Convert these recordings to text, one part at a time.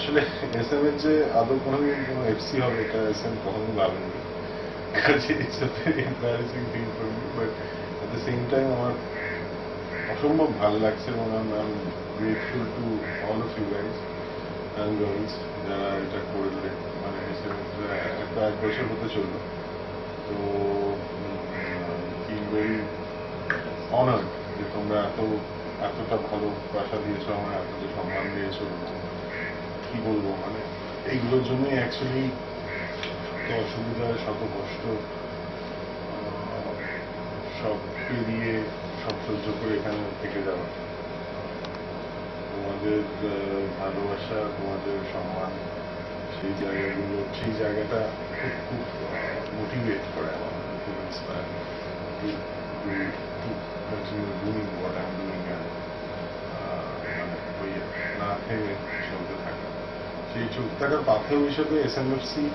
আসলে এসএম এর যে আদৌ কোনোদিন কোনো এফসি হবে এটা এসএম কখনোই ভাবেনি, কাজে it's a very embarrassing thing for me, but at the same time আমার অসম্ভব ভালো লাগছে এবং I am grateful to all of you guys and girls যারা এটা করলে, মানে এসএম একটা 1 বছর হতে চললো, তো ফিল ভেরি অনার্ড যে তোমরা এতটা ভালোবাসা দিয়েছো, আমার এতটা সম্মান দিয়েছো। কি বলবো, মানে এইগুলোর জন্যই অ্যাকচুয়ালি শত অসুবিধা, শত কষ্ট সব পেরিয়ে, সব সহ্য করে এখানে থেকে যাওয়া। তোমাদের ভালোবাসা, তোমাদের সম্মান, সেই জায়গাটা খুব খুব মোটিভেট করে আমার, খুব inspire to continue doing what I am doing, মানে ওই না থেমে চলতে থাকা। সেই চলতে থাকার পাথেয় হিসেবে এসএমএফসি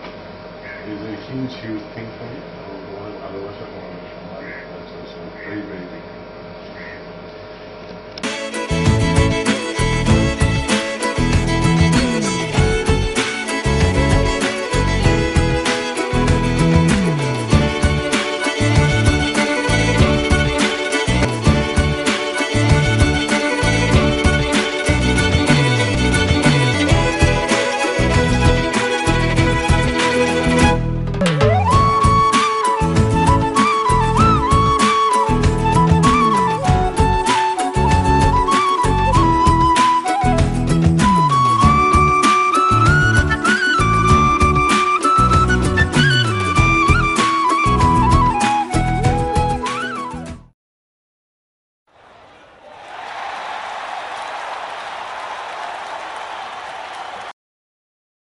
is a huge thing for me. তোমাদের ভালোবাসা, তোমাদের সম্মান, ভেরি ভেরি বিগ।